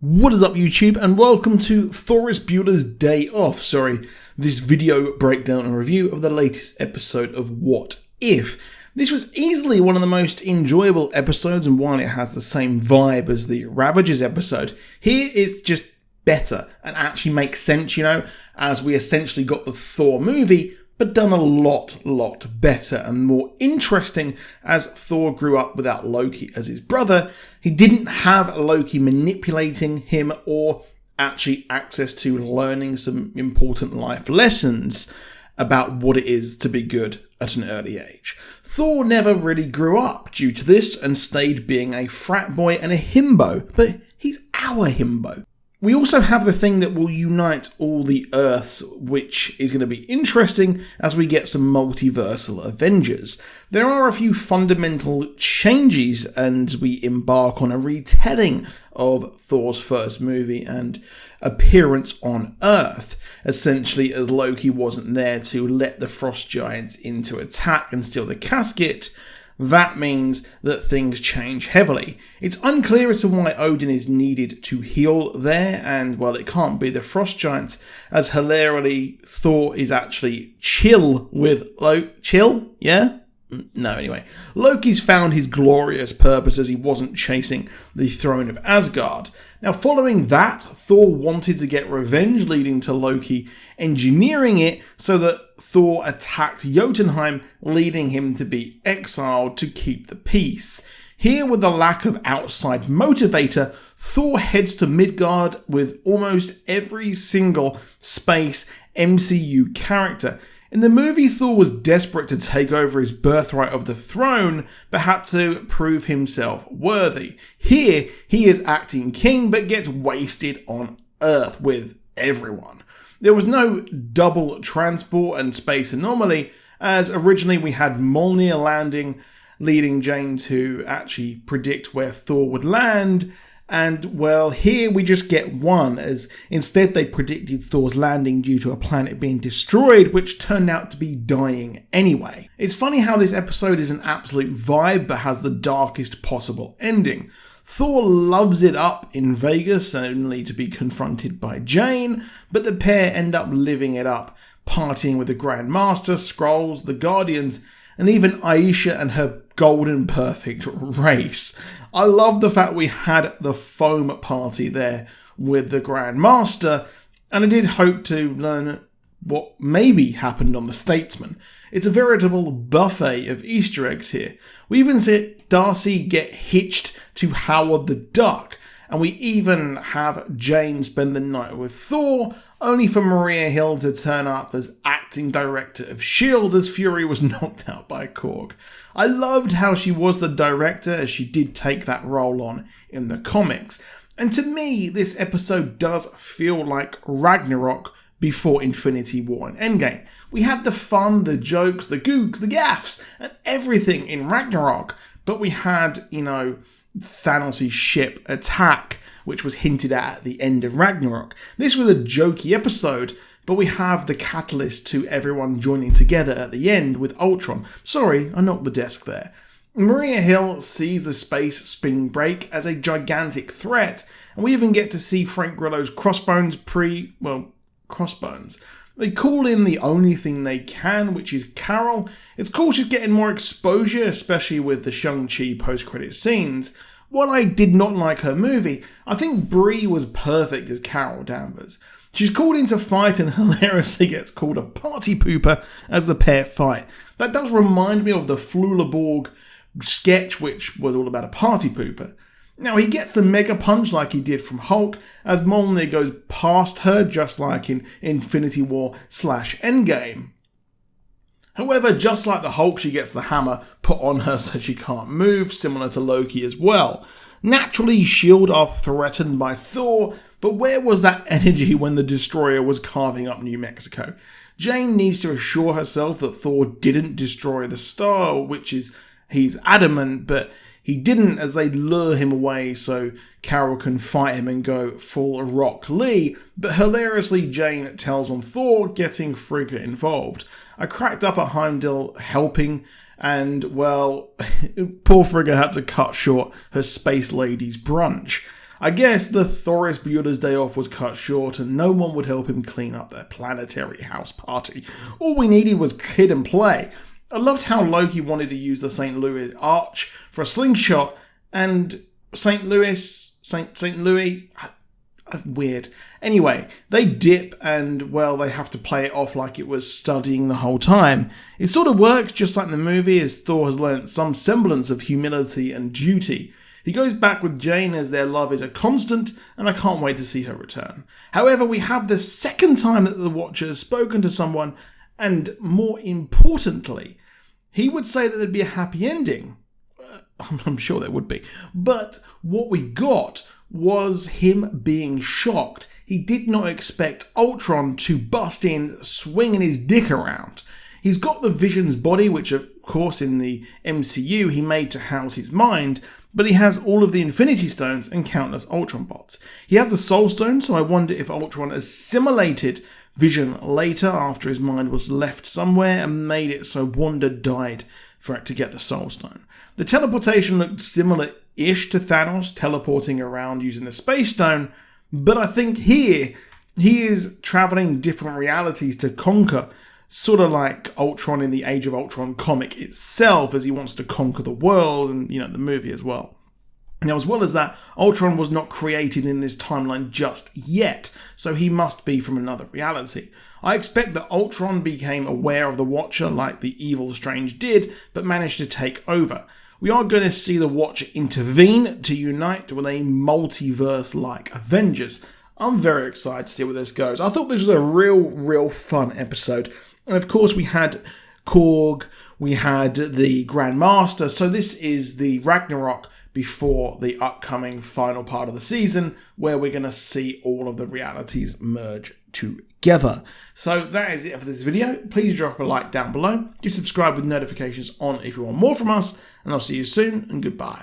What is up YouTube, and welcome to THORis Bueller's Day Off. This video breakdown and review of the latest episode of What If. This was easily one of the most enjoyable episodes, and while it has the same vibe as the Ravagers episode, here it's just better and actually makes sense, as we essentially got the Thor movie, but done a lot better and more interesting as Thor grew up without Loki as his brother. He didn't have Loki manipulating him or actually access to learning some important life lessons about what it is to be good at an early age. Thor never really grew up due to this and stayed being a frat boy and a himbo, but he's our himbo. We also have the thing that will unite all the Earths, which is going to be interesting as we get some multiversal Avengers. There are a few fundamental changes and we embark on a retelling of Thor's first movie and appearance on Earth, essentially as Loki wasn't there to let the frost giants in to attack and steal the casket. That means that things change heavily. It's unclear as to why Odin is needed to heal there, and well, it can't be the frost giants, as hilariously Thor is actually chill with chill? Yeah? No, anyway. Loki's found his glorious purpose as he wasn't chasing the throne of Asgard. Now, following that, Thor wanted to get revenge, leading to Loki engineering it so that Thor attacked Jotunheim, leading him to be exiled to keep the peace. Here, with the lack of outside motivator, Thor heads to Midgard with almost every single space MCU character. In the movie, Thor was desperate to take over his birthright of the throne, but had to prove himself worthy. Here, he is acting king, but gets wasted on Earth with everyone. There was no double transport and space anomaly, as originally we had Mjolnir landing, leading Jane to actually predict where Thor would land. And well, here we just get one, as instead they predicted Thor's landing due to a planet being destroyed, which turned out to be dying anyway. It's funny how this episode is an absolute vibe, but has the darkest possible ending. Thor loves it up in Vegas, only to be confronted by Jane, but the pair end up living it up, partying with the Grand Master, Skrulls, the Guardians, and even Aisha and her golden perfect race. I love the fact we had the foam party there with the Grand Master, and I did hope to learn what maybe happened on the Statesman. It's a veritable buffet of Easter eggs here. We even see Darcy get hitched to Howard the Duck, and we even have Jane spend the night with Thor, only for Maria Hill to turn up as acting director of S.H.I.E.L.D. as Fury was knocked out by Korg. I loved how she was the director, as she did take that role on in the comics. And to me, this episode does feel like Ragnarok before Infinity War and Endgame. We had the fun, the jokes, the googs, the gaffs, and everything in Ragnarok, but we had, Thanos' ship attack, which was hinted at the end of Ragnarok. This was a jokey episode, but we have the catalyst to everyone joining together at the end with Ultron. Sorry, I knocked the desk there. Maria Hill sees the space spin break as a gigantic threat, and we even get to see Frank Grillo's Crossbones Crossbones. They call in the only thing they can, which is Carol. It's cool she's getting more exposure, especially with the Shang-Chi post-credit scenes. While I did not like her movie, I think Brie was perfect as Carol Danvers. She's called in to fight and hilariously gets called a party pooper as the pair fight. That does remind me of the Flula sketch, which was all about a party pooper. Now, he gets the mega punch like he did from Hulk, as Mjolnir goes past her, just like in Infinity War/Endgame. However, just like the Hulk, she gets the hammer put on her so she can't move, similar to Loki as well. Naturally, S.H.I.E.L.D. are threatened by Thor, but where was that energy when the Destroyer was carving up New Mexico? Jane needs to assure herself that Thor didn't destroy the star, he's adamant, but he didn't, as they lure him away so Carol can fight him and go full Rock Lee, but hilariously Jane tells on Thor, getting Frigga involved. I cracked up at Heimdall helping, and well, poor Frigga had to cut short her space lady's brunch. I guess the THORis Bueller's day off was cut short and no one would help him clean up their planetary house party. All we needed was kid and play. I loved how Loki wanted to use the St. Louis arch for a slingshot, and St. Louis, weird. Anyway, they dip and, well, they have to play it off like it was studying the whole time. It sort of works just like in the movie, as Thor has learnt some semblance of humility and duty. He goes back with Jane as their love is a constant, and I can't wait to see her return. However, we have the second time that the Watcher has spoken to someone, and more importantly, he would say that there'd be a happy ending. I'm sure there would be. But what we got was him being shocked. He did not expect Ultron to bust in, swinging his dick around. He's got the Vision's body, which of course in the MCU he made to house his mind, but he has all of the Infinity Stones and countless Ultron bots. He has the Soul Stone, so I wonder if Ultron assimilated Vision later after his mind was left somewhere and made it so Wanda died for it to get the Soul Stone. The teleportation looked similar-ish to Thanos teleporting around using the Space Stone, but I think here he is traveling different realities to conquer, sort of like Ultron in the Age of Ultron comic itself, as he wants to conquer the world, and the movie as well. Now, as well as that, Ultron was not created in this timeline just yet, so he must be from another reality. I expect that Ultron became aware of the Watcher like the evil Strange did, but managed to take over. We are going to see the Watcher intervene to unite with a multiverse-like Avengers. I'm very excited to see where this goes. I thought this was a real fun episode. And of course we had Korg, we had the Grand Master, so this is the Ragnarok before the upcoming final part of the season, where we're going to see all of the realities merge together. So that is it for this video. Please drop a like down below. Do subscribe with notifications on if you want more from us, and I'll see you soon, and goodbye.